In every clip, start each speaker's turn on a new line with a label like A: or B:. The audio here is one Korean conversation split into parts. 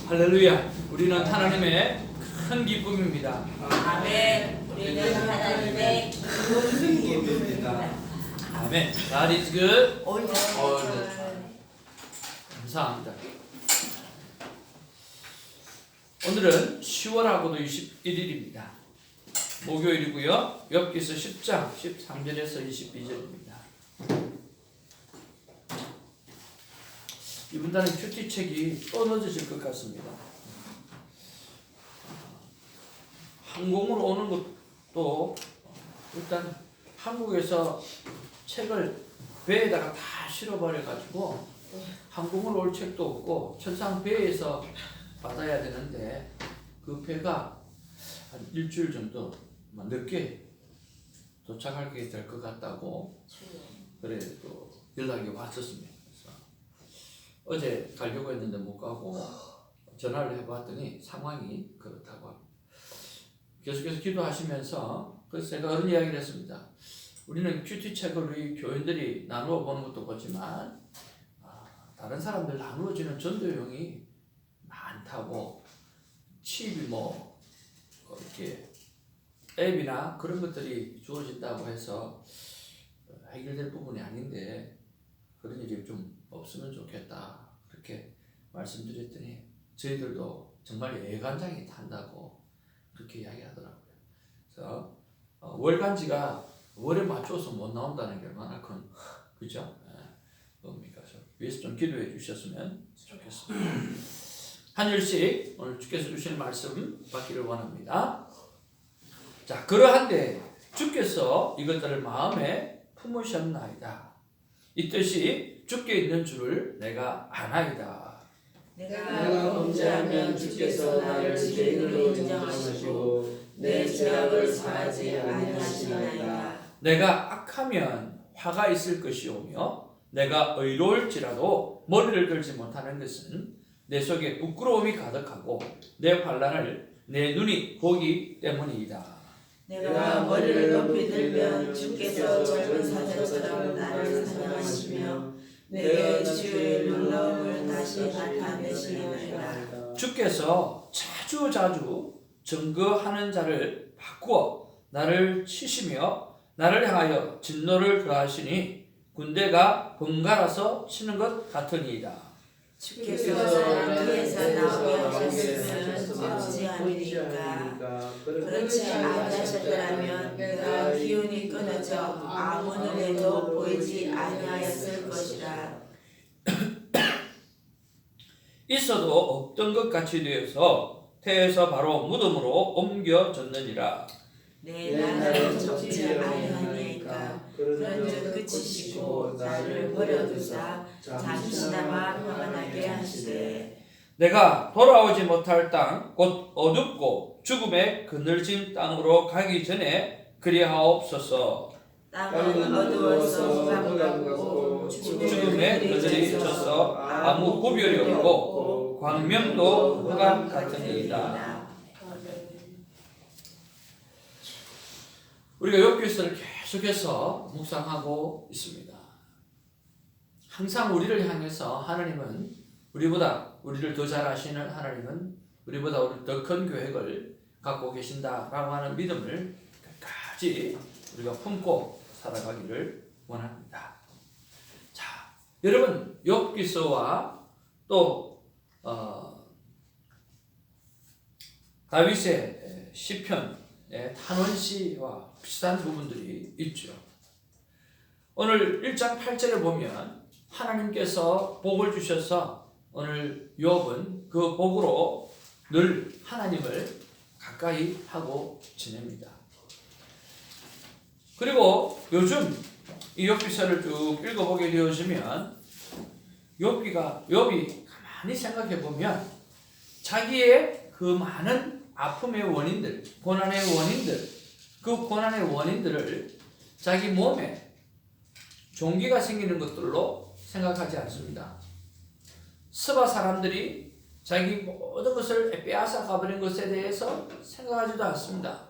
A: 할렐루야. 우리는 하나님의 큰 기쁨입니다.
B: 아멘. 우리는 하나님의 큰 기쁨입니다.
A: 아멘. God is good
B: all the time.
A: 감사합니다. 오늘은 10월하고도 21일입니다. 목요일이고요. 욥기서 10장 13절에서 22절입니다. 이번 달은 큐티책이 또 늦어질 것 같습니다. 항공으로 오는 것도 일단 한국에서 책을 배에다가 다 실어버려가지고 항공으로 올 책도 없고 천상 배에서 받아야 되는데 그 배가 한 일주일 정도 늦게 도착하게 될 것 같다고 그래도 연락이 왔었습니다. 그래서 어제 가려고 했는데 못 가고 전화를 해봤더니 상황이 그렇다고 합니다. 계속해서 기도하시면서 그래서 제가 그런 이야기를 했습니다. 우리는 큐티책을 우리 교인들이 나누어 보는 것도 보지만 다른 사람들 나누어지는 전도용이 많다고 칩이 이렇게 앱이나 그런 것들이 주어진다고 해서 해결될 부분이 아닌데 그런 일이 좀 없으면 좋겠다 그렇게 말씀드렸더니 저희들도 정말 예간장이 탄다고 그렇게 이야기하더라고요. 그래서 월간지가 월에 맞춰서 못 나온다는 게 얼마나 큰 그죠? 뭡니까? 위에서 좀 기도해 주셨으면 좋겠습니다. 한 줄씩 오늘 주께서 주시는 말씀 받기를 원합니다. 자, 그러한데 주께서 이것들을 마음에 품으셨나이다. 이 뜻이 주께 있는 줄을 내가 아나이다.
B: 내가 범죄하면 주께서 나를 죄인으로 인정하시고 내 죄악을 사하지 아니하시나이다.
A: 내가 악하면 화가 있을 것이오며 내가 의로울지라도 머리를 들지 못하는 것은 내 속에 부끄러움이 가득하고 내 환난을 내 눈이 보기 때문이다.
B: 내가 머리를 높이 들면 주께서 젊은 사자처럼 나를 사냥하시며 내게 주의 놀라움을 다시 나타내시리이다.
A: 주께서 자주 증거하는 자를 바꾸어 나를 치시며 나를 향하여 진노를 더하시니 군대가 번갈아서 치는 것 같으니이다.
B: 주께서 나를 위해서 나오게 하셨으면 어찌 하리이까. 그렇지 아니하셨더라면 내가 기운이 끊어져 아무 눈에도 보이지 아니하였을 것이라.
A: 있어도 없던 것 같이 되어서 태에서 바로 무덤으로 옮겨졌느니라.
B: 내 나라를 적지 아니하니까. 그런즉 그치시고 나를 버려두사 잠시나마 평안하게 하시되
A: 내가 돌아오지 못할 땅 곧 어둡고 죽음의 그늘진 땅으로 가기 전에 그리하옵소서.
B: 땅은 어두워서 깜깜고
A: 죽음의 그늘이 져서 아무 구별이 없고 광명도 흑암 같으니이다. 우리가 욥기서를 계속해서 묵상하고 있습니다. 항상 우리를 향해서 하나님은 우리를 더 잘 아시는 하나님은 우리보다 더 큰 계획을 갖고 계신다라고 하는 믿음을 끝까지 우리가 품고 살아가기를 원합니다. 자, 여러분 욥기서와 또 다윗의 시편의 탄원시와 비슷한 부분들이 있죠. 오늘 1장 8절에 보면 하나님께서 복을 주셔서 오늘 욥은 그 복으로 늘 하나님을 가까이 하고 지냅니다. 그리고 요즘 이 욥기서를 쭉 읽어보게 되어지면 욥이 가만히 생각해 보면 자기의 그 많은 아픔의 원인들, 고난의 원인들, 그 고난의 원인들을 자기 몸에 종기가 생기는 것들로 생각하지 않습니다. 스바 사람들이 자기 모든 것을 빼앗아 가버린 것에 대해서 생각하지도 않습니다.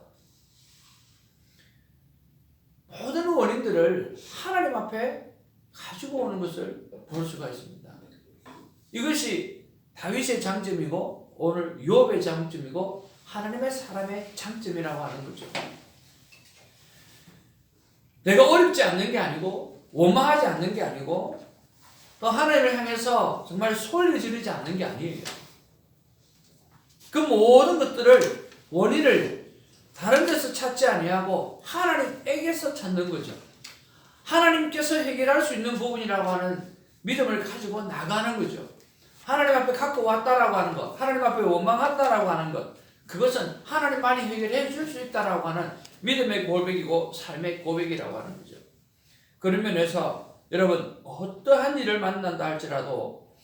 A: 모든 원인들을 하나님 앞에 가지고 오는 것을 볼 수가 있습니다. 이것이 다윗의 장점이고 오늘 욥의 장점이고 하나님의 사람의 장점이라고 하는 거죠. 내가 어렵지 않는 게 아니고 원망하지 않는 게 아니고 또 하나님을 향해서 정말 소리를 지르지 않는 게 아니에요. 그 모든 것들을 원인을 다른 데서 찾지 아니하고 하나님에게서 찾는 거죠. 하나님께서 해결할 수 있는 부분이라고 하는 믿음을 가지고 나가는 거죠. 하나님 앞에 갖고 왔다라고 하는 것, 하나님 앞에 원망한다라고 하는 것, 그것은 하나님만이 해결해 줄 수 있다라고 하는 믿음의 고백이고 삶의 고백이라고 하는 거죠. 그런 면에서 여러분 어떠한 일을 만난다 할지라도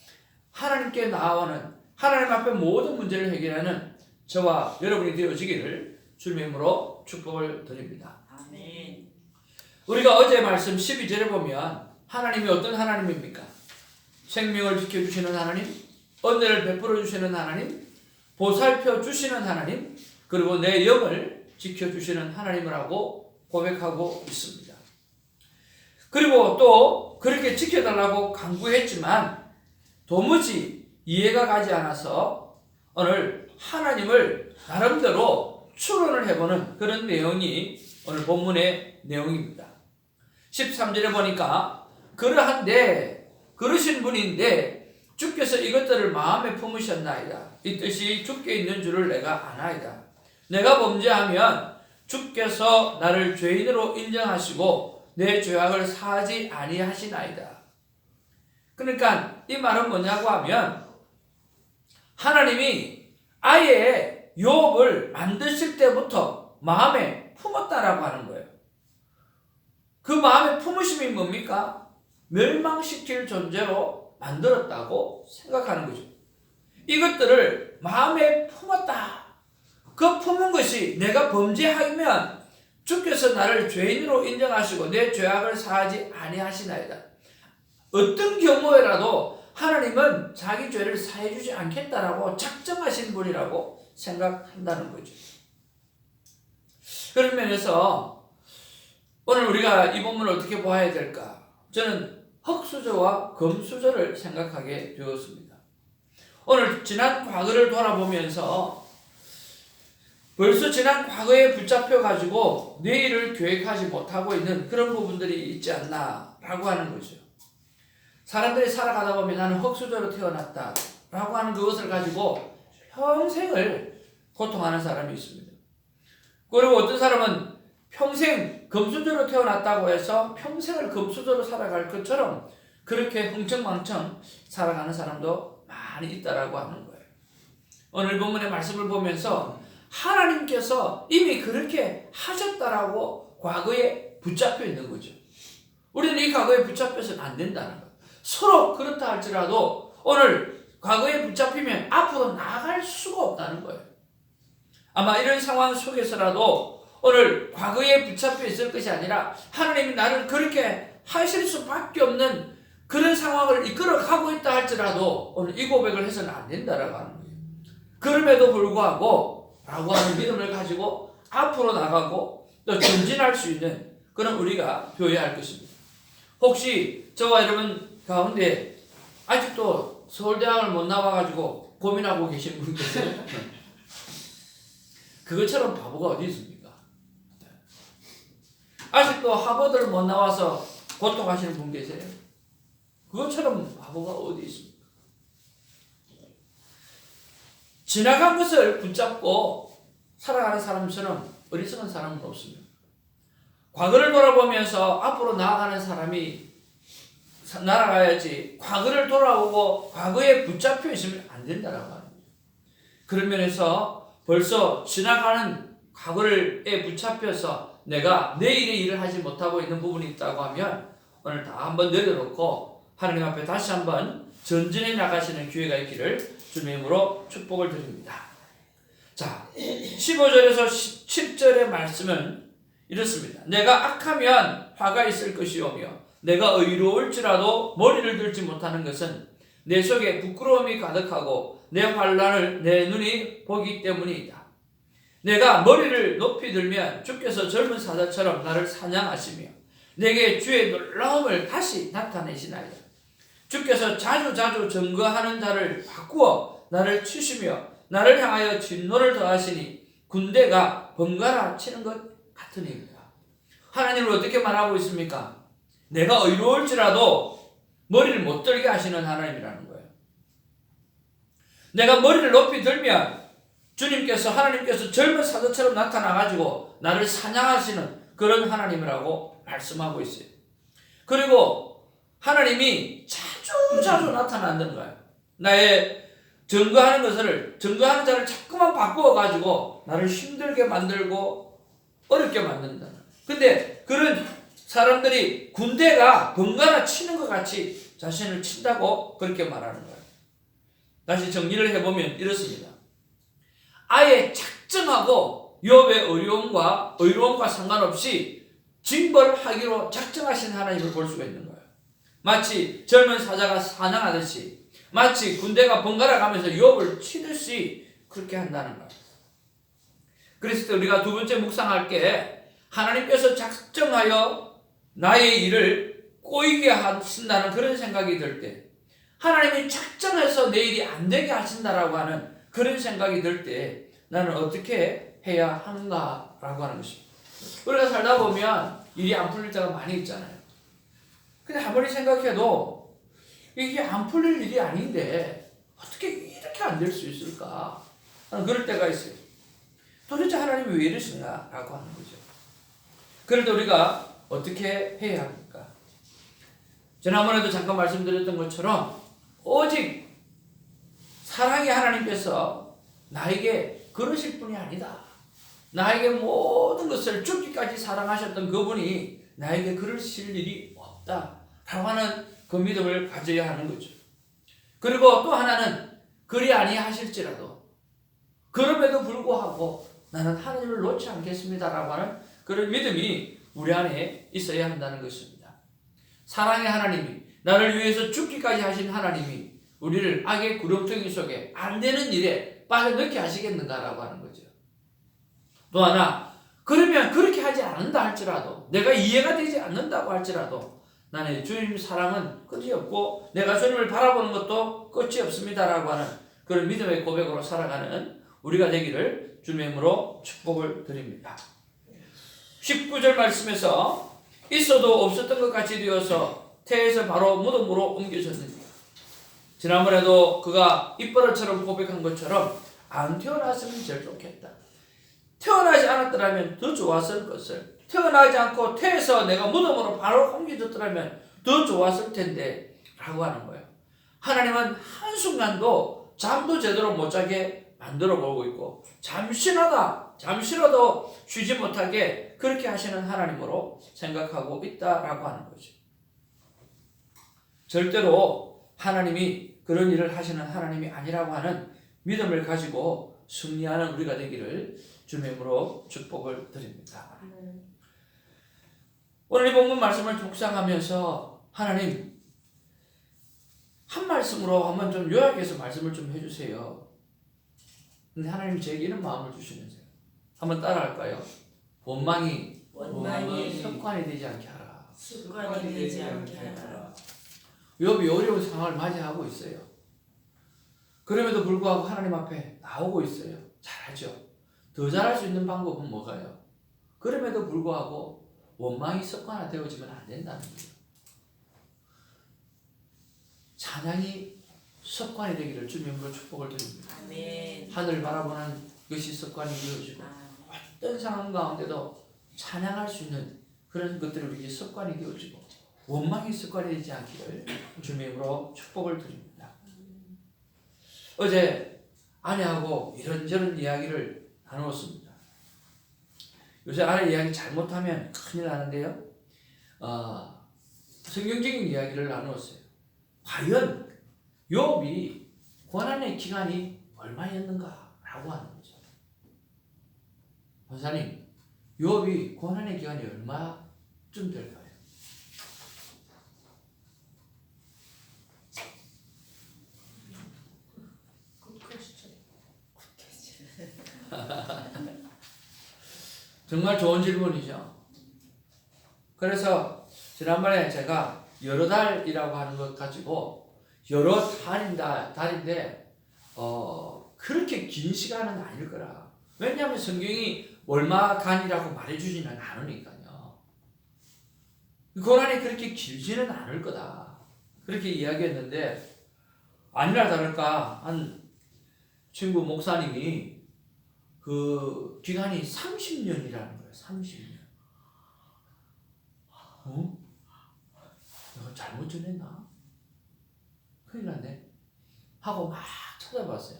A: 하나님께 나아가는 하나님 앞에 모든 문제를 해결하는 저와 여러분이 되어지기를 주님의 이름으로 축복을 드립니다.
B: 아멘.
A: 우리가 어제 말씀 12절에 보면 하나님이 어떤 하나님입니까? 생명을 지켜주시는 하나님, 은혜를 베풀어 주시는 하나님, 보살펴 주시는 하나님, 그리고 내 영을 지켜주시는 하나님이라고 고백하고 있습니다. 그리고 또 그렇게 지켜달라고 간구했지만 도무지 이해가 가지 않아서 오늘 하나님을 나름대로 추론을 해보는 그런 내용이 오늘 본문의 내용입니다. 13절에 보니까 그러한데 그러신 분인데 주께서 이것들을 마음에 품으셨나이다. 이 뜻이 주께 있는 줄을 내가 아나이다. 내가 범죄하면 주께서 나를 죄인으로 인정하시고 내 죄악을 사하지 아니하시나이다. 그러니까 이 말은 뭐냐고 하면 하나님이 아예 욥을 만드실 때부터 마음에 품었다라고 하는 거예요. 그 마음의 품으심이 뭡니까? 멸망시킬 존재로 만들었다고 생각하는 거죠. 이것들을 마음에 품었다. 그 품은 것이 내가 범죄하면 주께서 나를 죄인으로 인정하시고 내 죄악을 사하지 아니하시나이다. 어떤 경우에라도 하나님은 자기 죄를 사해주지 않겠다라고 작정하신 분이라고 생각한다는 거죠. 그런 면에서 오늘 우리가 이 본문을 어떻게 보아야 될까? 저는 흙수저와 금수저를 생각하게 되었습니다. 오늘 지난 과거를 돌아보면서 벌써 지난 과거에 붙잡혀 가지고 내일을 계획하지 못하고 있는 그런 부분들이 있지 않나라고 하는 거죠. 사람들이 살아가다 보면 나는 흙수저로 태어났다 라고 하는 그것을 가지고 평생을 고통하는 사람이 있습니다. 그리고 어떤 사람은 평생 금수저로 태어났다고 해서 평생을 금수저로 살아갈 것처럼 그렇게 흥청망청 살아가는 사람도 많이 있다라고 하는 거예요. 오늘 본문의 말씀을 보면서 하나님께서 이미 그렇게 하셨다라고 과거에 붙잡혀 있는 거죠. 우리는 이 과거에 붙잡혀서는 안 된다는 거예요. 서로 그렇다 할지라도 오늘 과거에 붙잡히면 앞으로 나아갈 수가 없다는 거예요. 아마 이런 상황 속에서라도 오늘 과거에 붙잡혀 있을 것이 아니라 하나님이 나를 그렇게 하실 수밖에 없는 그런 상황을 이끌어가고 있다 할지라도 오늘 이 고백을 해서는 안 된다라고 하는 거예요. 그럼에도 불구하고 라고 하는 믿음을 가지고 앞으로 나가고 또 전진할 수 있는 그런 우리가 되어야 할 것입니다. 혹시 저와 여러분 가운데 아직도 서울대학을 못 나와가지고 고민하고 계신 분 계세요? 그것처럼 바보가 어디 있습니까? 아직도 하버드를 못 나와서 고통하시는 분 계세요? 그것처럼 바보가 어디 있습니까? 지나간 것을 붙잡고 살아가는 사람처럼 어리석은 사람은 없습니다. 과거를 돌아보면서 앞으로 나아가는 사람이 날아가야지 과거를 돌아오고 과거에 붙잡혀 있으면 안 된다라고 하는 거예요. 그런 면에서 벌써 지나가는 과거에 붙잡혀서 내가 내일의 일을 하지 못하고 있는 부분이 있다고 하면 오늘 다 한번 내려놓고 하나님 앞에 다시 한번 전진해 나가시는 기회가 있기를 주님의 이름으로 축복을 드립니다. 자, 15절에서 17절의 말씀은 이렇습니다. 내가 악하면 화가 있을 것이오며 내가 의로울지라도 머리를 들지 못하는 것은 내 속에 부끄러움이 가득하고 내 환난을 내 눈이 보기 때문이다. 내가 머리를 높이 들면 주께서 젊은 사자처럼 나를 사냥하시며 내게 주의 놀라움을 다시 나타내시나이다. 주께서 자주 증거하는 자를 바꾸어 나를 치시며 나를 향하여 진노를 더하시니 군대가 번갈아 치는 것 같으니까. 하나님을 어떻게 말하고 있습니까? 내가 의로울지라도 머리를 못 들게 하시는 하나님이라는 거예요. 내가 머리를 높이 들면 하나님께서 젊은 사자처럼 나타나가지고 나를 사냥하시는 그런 하나님이라고 말씀하고 있어요. 그리고 하나님이 자주 나타난다는 거예요. 나의 증거하는 자를 자꾸만 바꾸어가지고 나를 힘들게 만들고 어렵게 만든다. 근데 그런 사람들이 군대가 번갈아 치는 것 같이 자신을 친다고 그렇게 말하는 거예요. 다시 정리를 해보면 이렇습니다. 아예 작정하고 욥의 의로움과 상관없이 징벌하기로 작정하신 하나님을 볼 수가 있는 거예요. 마치 젊은 사자가 사냥하듯이, 마치 군대가 번갈아 가면서 욥을 치듯이 그렇게 한다는 거예요. 그랬을 때 우리가 두 번째 묵상할 게, 하나님께서 작정하여 나의 일을 꼬이게 하신다는 그런 생각이 들 때, 하나님이 작정해서 내 일이 안 되게 하신다라고 하는 그런 생각이 들 때 나는 어떻게 해야 하는가라고 하는 것입니다. 우리가 살다 보면 일이 안 풀릴 때가 많이 있잖아요. 근데 아무리 생각해도 이게 안 풀릴 일이 아닌데 어떻게 이렇게 안 될 수 있을까? 그럴 때가 있어요. 도대체 하나님이 왜 이러시냐라고 하는 거죠. 그럴 때 우리가 어떻게 해야 합니까? 지난번에도 잠깐 말씀드렸던 것처럼 오직 사랑의 하나님께서 나에게 그러실 분이 아니다. 나에게 모든 것을 죽기까지 사랑하셨던 그분이 나에게 그러실 일이 없다 라고 하는 그 믿음을 가져야 하는 거죠. 그리고 또 하나는 그리 아니하실지라도 그럼에도 불구하고 나는 하나님을 놓지 않겠습니다 라고 하는 그런 믿음이 우리 안에 있어야 한다는 것입니다. 사랑의 하나님이, 나를 위해서 죽기까지 하신 하나님이 우리를 악의 구렁텅이 속에 안 되는 일에 빠져넣게 하시겠는가라고 하는 거죠. 또 하나, 그러면 그렇게 하지 않는다 할지라도, 내가 이해가 되지 않는다고 할지라도 나는 주님 사랑은 끝이 없고 내가 주님을 바라보는 것도 끝이 없습니다라고 하는 그런 믿음의 고백으로 살아가는 우리가 되기를 주님의 이름으로 축복을 드립니다. 19절 말씀에서 있어도 없었던 것 같이 되어서 태에서 바로 무덤으로 옮겨졌느니라. 지난번에도 그가 입버릇처럼 고백한 것처럼 안 태어났으면 제일 좋겠다. 태어나지 않았더라면 더 좋았을 것을. 태어나지 않고 태에서 내가 무덤으로 바로 옮겨졌더라면 더 좋았을 텐데 라고 하는 거예요. 하나님은 한순간도 잠도 제대로 못 자게 만들어 보고 있고 잠시라도 쉬지 못하게 그렇게 하시는 하나님으로 생각하고 있다라고 하는 거죠. 절대로 하나님이 그런 일을 하시는 하나님이 아니라고 하는 믿음을 가지고 승리하는 우리가 되기를 주님의 이름으로 축복을 드립니다. 오늘 이 본문 말씀을 묵상하면서 하나님 한 말씀으로 한번 좀 요약해서 말씀을 좀 해주세요. 근데 하나님 제게 이런 마음을 주시면서요. 한번 따라할까요? 원망이 습관이 되지 않게 하라.
B: 습관이 되지 않게 하라.
A: 욥이 어려운 상황을 맞이하고 있어요. 그럼에도 불구하고 하나님 앞에 나오고 있어요. 잘하죠. 더 잘할 수 있는 방법은 뭐가요? 그럼에도 불구하고 원망이 습관화 되어지면 안 된다는 거예요. 찬양이 습관이 되기를 주님으로 축복을 드립니다.
B: 아멘.
A: 하늘 바라보는 것이 습관이 되어지고 어떤 상황 가운데도 찬양할 수 있는 그런 것들이 우리에게 습관이 되어지고 원망이 습관이 되지 않기를 주님으로 축복을 드립니다. 어제 아내하고 이런저런 이야기를 나누었습니다. 요새 아내 이야기 잘못하면 큰일 나는데요. 성경적인 이야기를 나누었어요. 과연 욥이 고난의 기간이 얼마였는가라고 하는 거죠. 권사님, 욥이 고난의 기간이 얼마쯤 될까요? 정말 좋은 질문이죠. 그래서 지난번에 제가 여러 달이라고 하는 것 가지고 여러 달인데 그렇게 긴 시간은 아닐 거라. 왜냐하면 성경이 얼마간이라고 말해주지는 않으니까요. 고난이 그렇게 길지는 않을 거다. 그렇게 이야기했는데 아니라 다를까 한 친구 목사님이 그 기간이 30년이라는 거예요. 30년. 내가 잘못 전했나? 큰일 났네. 하고 막 찾아봤어요.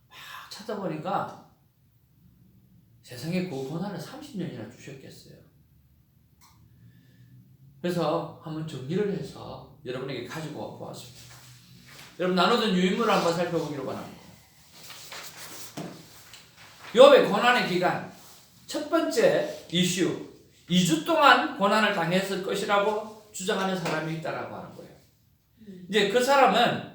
A: 막 찾아보니까 세상에 그 고난을 30년이나 주셨겠어요. 그래서 한번 정리를 해서 여러분에게 가지고 보았습니다. 여러분 나누던 유인물을 한번 살펴보기로 바랍니다. 욥의 고난의 기간 첫 번째 이슈 2주 동안 고난을 당했을 것이라고 주장하는 사람이 있다라고 하는 거예요. 이제 그 사람은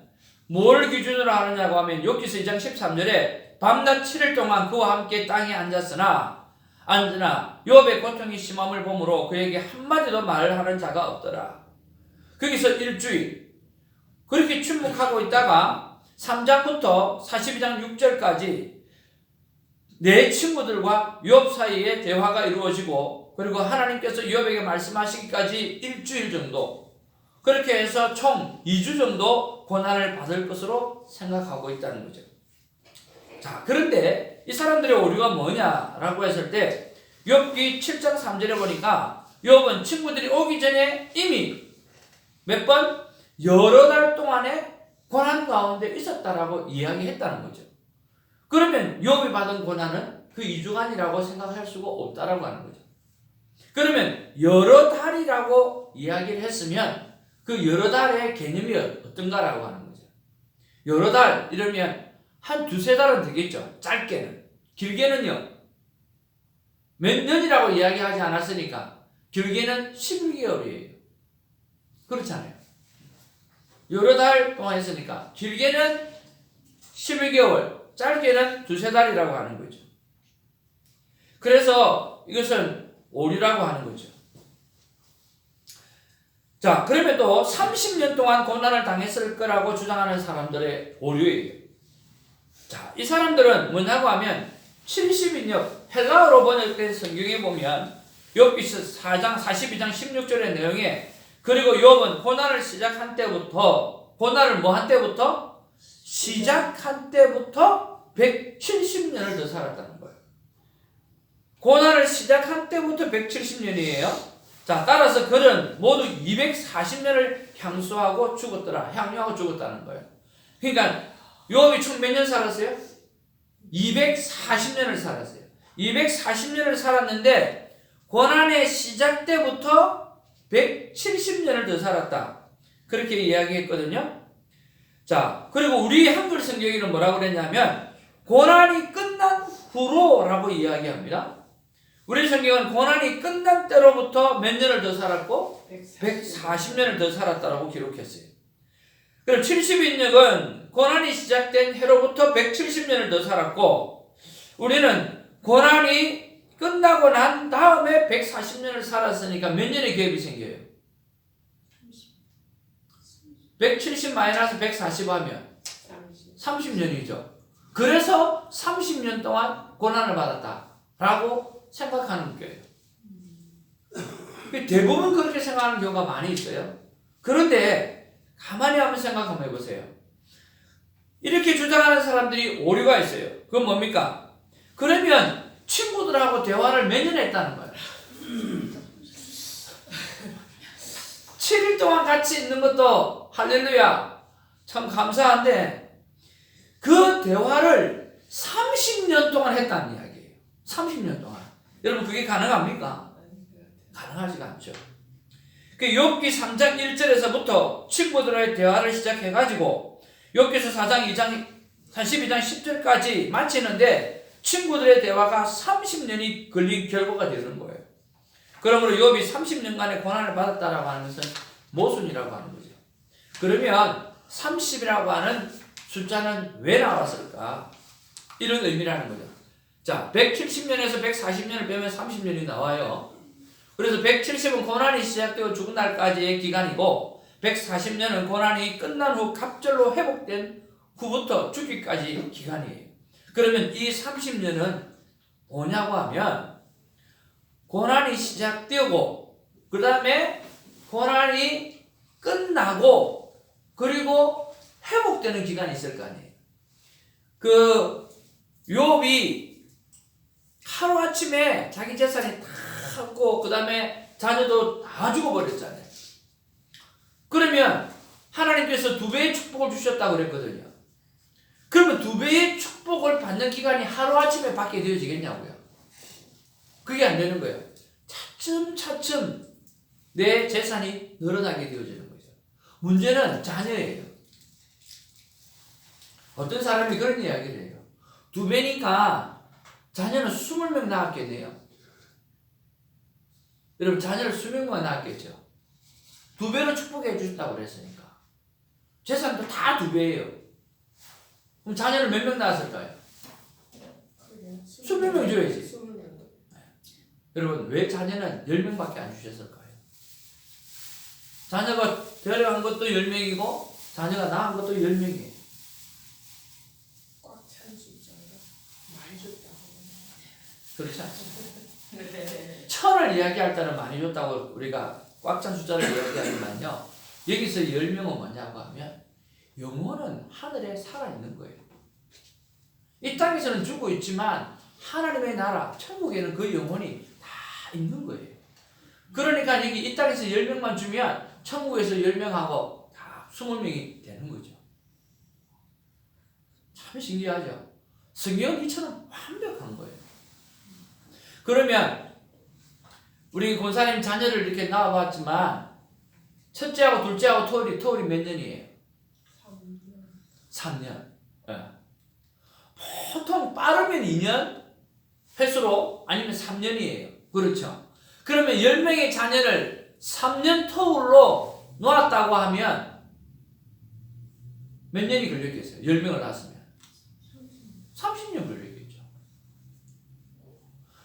A: 뭘 기준으로 하느냐고 하면 욥기서 2장 13절에 밤낮 7일 동안 그와 함께 땅에 앉으나 욥의 고통이 심함을 보므로 그에게 한마디도 말을 하는 자가 없더라. 거기서 일주일 그렇게 침묵하고 있다가 3장부터 42장 6절까지 내 친구들과 욥 사이에 대화가 이루어지고 그리고 하나님께서 욥에게 말씀하시기까지 일주일 정도 그렇게 해서 총 2주 정도 고난을 받을 것으로 생각하고 있다는 거죠. 자, 그런데 이 사람들의 오류가 뭐냐라고 했을 때 욥기 7장 3절에 보니까 욥은 친구들이 오기 전에 이미 몇 번 여러 달 동안에 고난 가운데 있었다라고 이야기했다는 거죠. 그러면 욥이 받은 고난은 그 2주간이라고 생각할 수가 없다라고 하는 거죠. 그러면 여러 달이라고 이야기를 했으면 그 여러 달의 개념이 어떤가라고 하는 거죠. 여러 달 이러면 한 두세 달은 되겠죠. 짧게는. 길게는요. 몇 년이라고 이야기하지 않았으니까 길게는 11개월이에요. 그렇잖아요. 여러 달 동안 했으니까 길게는 11개월 짧게는 두세 달이라고 하는 거죠. 그래서 이것은 오류라고 하는 거죠. 자, 그러면 또 30년 동안 고난을 당했을 거라고 주장하는 사람들의 오류예요. 자, 이 사람들은 뭐냐고 하면 70인역 헬라어로 번역된 성경에 보면 욥기서 4장 42장 16절의 내용에 그리고 욥은 고난을 시작한 때부터 고난을 뭐 한 때부터? 시작한 때부터 170년을 더 살았다는 거예요. 고난을 시작한 때부터 170년이에요. 자, 따라서 그는 모두 240년을 향수하고 죽었다는 거예요. 그러니까 욥이 총 몇 년 살았어요? 240년을 살았어요. 240년을 살았는데 고난의 시작 때부터 170년을 더 살았다. 그렇게 이야기했거든요. 자, 그리고 우리 한글 성경에는 뭐라고 그랬냐면 고난이 끝난 후로라고 이야기합니다. 우리 성경은 고난이 끝난 때로부터 몇 년을 더 살았고 140년을 더 살았다라고 기록했어요. 그럼 70인역은 고난이 시작된 해로부터 170년을 더 살았고 우리는 고난이 끝나고 난 다음에 140년을 살았으니까 몇 년의 갭이 생겨요? 170 마이너스 140 하면 30년이죠. 그래서 30년 동안 고난을 받았다라고 생각하는 거예요. 대부분 그렇게 생각하는 경우가 많이 있어요. 그런데 가만히 한번 생각 한번 해보세요. 이렇게 주장하는 사람들이 오류가 있어요. 그건 뭡니까? 그러면 친구들하고 대화를 몇 년 했다는 거예요. 7일 동안 같이 있는 것도 할렐루야 참 감사한데 그 대화를 30년 동안 했다는 이야기예요. 30년 동안. 여러분 그게 가능합니까? 가능하지가 않죠. 그 욥기 3장 1절에서부터 친구들의 대화를 시작해가지고 욥기서 4장 2장 42장 10절까지 마치는데 친구들의 대화가 30년이 걸린 결과가 되는 거예요. 그러므로 욥이 30년간의 고난을 받았다라고 하는 것은 모순이라고 하는 거죠. 그러면 30이라고 하는 숫자는 왜 나왔을까? 이런 의미라는 거죠. 자, 170년에서 140년을 빼면 30년이 나와요. 그래서 170은 고난이 시작되고 죽은 날까지의 기간이고 140년은 고난이 끝난 후 갑절로 회복된 후부터 죽기까지 기간이에요. 그러면 이 30년은 뭐냐고 하면 고난이 시작되고 그 다음에 고난이 끝나고 그리고 회복되는 기간이 있을 거 아니에요. 그 욥이 하루아침에 자기 재산이 다 없고 그 다음에 자녀도 다 죽어버렸잖아요. 그러면 하나님께서 2배의 축복을 주셨다고 그랬거든요. 그러면 2배의 축복을 받는 기간이 하루아침에 받게 되어지겠냐고요. 그게 안 되는 거예요. 차츰차츰 내 재산이 늘어나게 되어지는 거죠. 문제는 자녀예요. 어떤 사람이 그런 이야기를 해요. 2배니까 자녀는 20명 낳았겠네요. 여러분 자녀를 20명만 낳았겠죠. 2배로 축복해 주셨다고 그랬으니까. 재산도 다 2배예요. 그럼 자녀를 몇 명 낳았을까요? 20명 줘야지. 여러분 왜 자녀는 10명밖에 안 주셨을까요? 자녀가 데려간 것도 10명이고 자녀가 낳은 것도 10명이에요.
B: 꽉 찬 수 있잖아요. 많이 줬다고.
A: 그렇지 않습니다. 1000을 이야기할 때는 많이 줬다고 우리가 꽉 찬 숫자를 이야기하지만요. 여기서 10명은 뭐냐고 하면 영혼은 하늘에 살아있는 거예요. 이 땅에서는 죽고 있지만 하나님의 나라, 천국에는 그 영혼이 다 있는 거예요. 그러니까 여기 이 땅에서 10명만 주면 천국에서 10명하고 다 20명이 되는 거죠. 참 신기하죠. 성경은 이처럼 완벽한 거예요. 그러면 우리 권사님 자녀를 이렇게 낳아봤지만 첫째하고 둘째하고 터울이 몇 년이에요? 3년. 네. 보통 빠르면 2년, 횟수로 아니면 3년이에요. 그렇죠? 그러면 10명의 자녀를 3년 터울로 놓았다고 하면 몇 년이 걸렸겠어요? 10명을 낳았으면 30년 걸렸겠죠.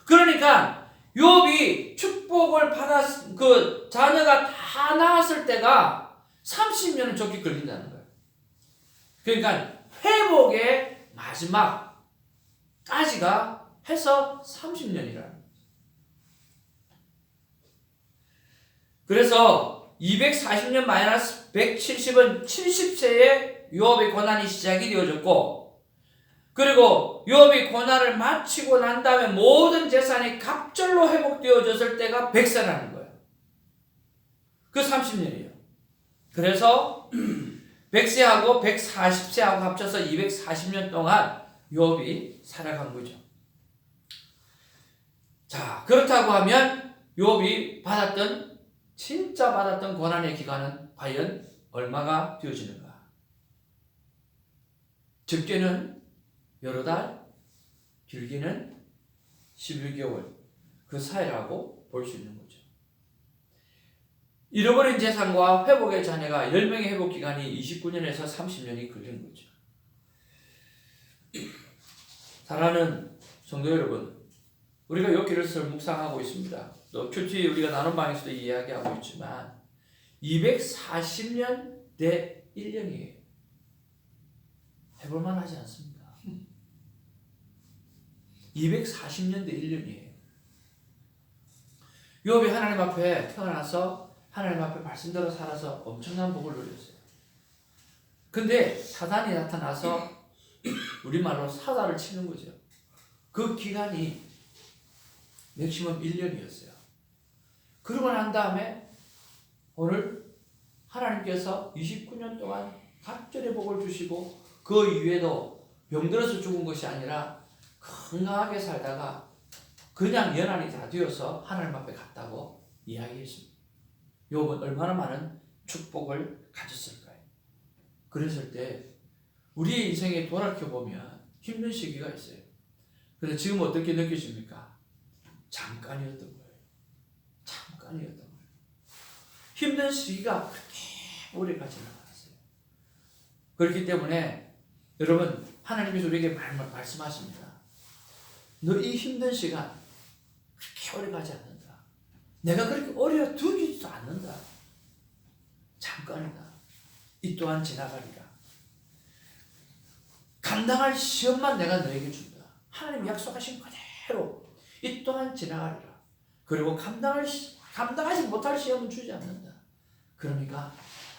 A: 그러니까 욥이 축복을 받았 그 자녀가 다 낳았을 때가 30년은 적게 걸린다는 거예요. 그러니까 회복의 마지막까지가 해서 30년이라는 거예요. 그래서 240년 마이너스 170은 70세에 욥의 고난이 시작이 되어졌고, 그리고 욥이 고난을 마치고 난 다음에 모든 재산이 갑절로 회복되어졌을 때가 100세라는 거예요. 그 30년이에요. 그래서 100세하고 140세하고 합쳐서 240년 동안 욥이 살아간 거죠. 자, 그렇다고 하면 욥이 진짜 받았던 고난의 기간은 과연 얼마가 되어지는가? 적게는 여러 달, 길게는 11개월 그 사이라고 볼 수 있는 거죠. 잃어버린 재산과 회복의 자녀가 10명의 회복 기간이 29년에서 30년이 걸리는 거죠. 사랑하는 성도 여러분, 우리가 욥기를 묵상하고 있습니다. 또 큐티 우리가 나눔방에서도 이야기하고 있지만 240년 대 1년이에요. 해볼만 하지 않습니다. 240년 대 1년이에요. 욥이 하나님 앞에 태어나서 하나님 앞에 말씀대로 살아서 엄청난 복을 누렸어요. 근데 사단이 나타나서 우리말로 사다를 치는 거죠. 그 기간이 맥시멈 1년이었어요. 그러고 난 다음에 오늘 하나님께서 29년 동안 갑절의 복을 주시고 그 이후에도 병들어서 죽은 것이 아니라 건강하게 살다가 그냥 연한이 다 되어서 하나님 앞에 갔다고 이야기했습니다. 욥은 얼마나 많은 축복을 가졌을까요? 그랬을 때 우리의 인생에 돌아켜보면 힘든 시기가 있어요. 그런데 지금 어떻게 느끼십니까? 잠깐이었던 거예요. 잠깐이었던 거예요. 힘든 시기가 그렇게 오래 가지는 않았어요. 그렇기 때문에 여러분 하나님께서 우리에게 말씀하십니다. 너 이 힘든 시간 그렇게 오래 가지 않는다. 내가 그렇게 오래 두지도 않는다. 잠깐이다. 이 또한 지나가리라. 감당할 시험만 내가 너에게 준다. 하나님 약속하신 그대로 이 또한 지나가리라. 그리고 감당하지 못할 시험은 주지 않는다. 그러니까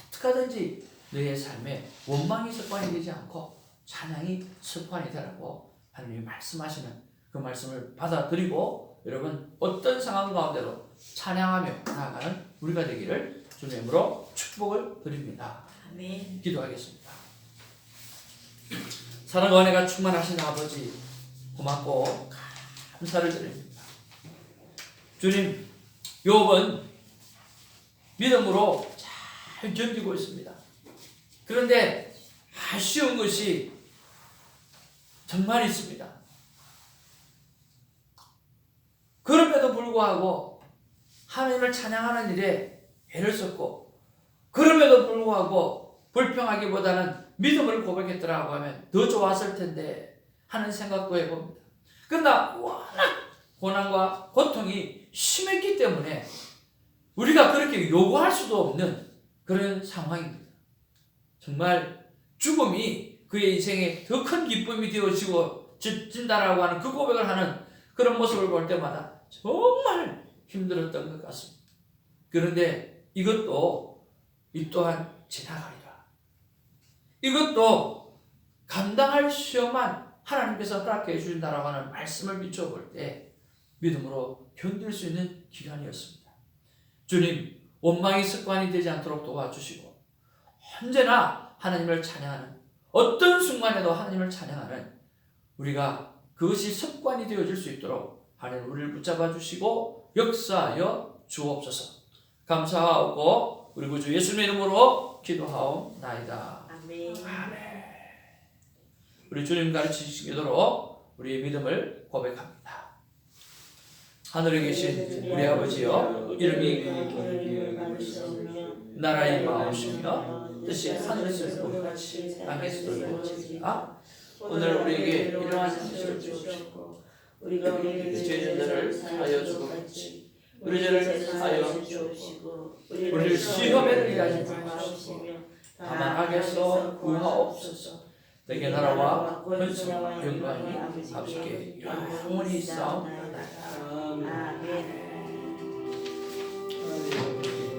A: 어떻게든지 너의 삶에 원망이 습관이 되지 않고 찬양이 습관이 되라고 하나님이 말씀하시는 그 말씀을 받아들이고 여러분 어떤 상황 가운데도 찬양하며 나아가는 우리가 되기를 주님의 이름으로 축복을 드립니다.
B: 아멘.
A: 기도하겠습니다. 사랑과 은혜가 충만하신 아버지 고맙고 감사를 드립니다. 주님, 욥은 믿음으로 잘 견디고 있습니다. 그런데 아쉬운 것이 정말 있습니다. 그럼에도 불구하고 하나님을 찬양하는 일에 애를 썼고 그럼에도 불구하고 불평하기보다는 믿음을 고백했더라고 하면 더 좋았을 텐데 하는 생각도 해봅니다. 그러나 워낙 고난과 고통이 심했기 때문에 우리가 그렇게 요구할 수도 없는 그런 상황입니다. 정말 죽음이 그의 인생에 더 큰 기쁨이 되어진다라고 하는 그 고백을 하는 그런 모습을 볼 때마다 정말 힘들었던 것 같습니다. 그런데 이것도 이 또한 지나가리라. 이것도 감당할 시험만 하나님께서 허락해 주신다라고 하는 말씀을 비춰볼 때 믿음으로 견딜 수 있는 기간이었습니다. 주님, 원망이 습관이 되지 않도록 도와주시고 언제나 하나님을 찬양하는 어떤 순간에도 하나님을 찬양하는 우리가 그것이 습관이 되어질 수 있도록 하나님 우리를 붙잡아 주시고 역사하여 주옵소서. 감사하고 우리 구주 예수님의 이름으로 기도하옵나이다.
B: 아멘.
A: 아멘. 우리 주님 가르치신 기도로 우리의 믿음을 고백합니다. 하늘에 계신 우리 아버지여, 이름이 나라의 마음이시며 뜻이 하늘에서 이루어진 것 같이 땅에서도 이루어지리라. 오늘 우리에게 일용할 것을 주옵시고 우리가 우리에게 죄진 자를 사하여 주고 같이 우리 죄를 사하여 주옵시고 우리를 시험에 들게 하지 마옵시고 다만 악에서 구하옵소서. 내게 나라와 권세와 영광이 아버지께 영원히 있사옵나이다.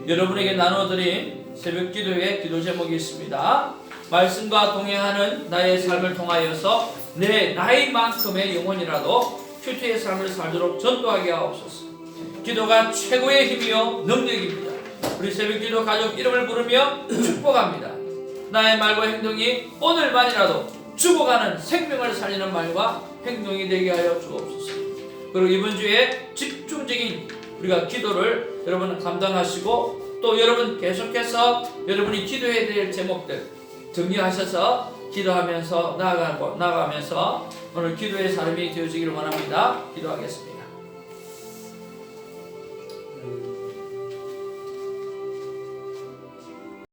A: 여러분에게 나눠드린 새벽기도의 기도 제목이 있습니다. 말씀과 동행하는 나의 삶을 통하여서 내 나이만큼의 영혼이라도 큐티의 삶을 살도록 전도하게 하옵소서. 기도가 최고의 힘이요 능력입니다. 우리 새벽기도 가족 이름을 부르며 축복합니다. 나의 말과 행동이 오늘만이라도 죽어가는 생명을 살리는 말과 행동이 되게 하여 주옵소서. 그리고 이번 주에 집중적인 우리가 기도를 여러분은 감당하시고 또 여러분 계속해서 여러분이 기도해야 될 제목들 정리하셔서 기도하면서 나아가면서 오늘 기도의 삶이 되어지기를 원합니다. 기도하겠습니다.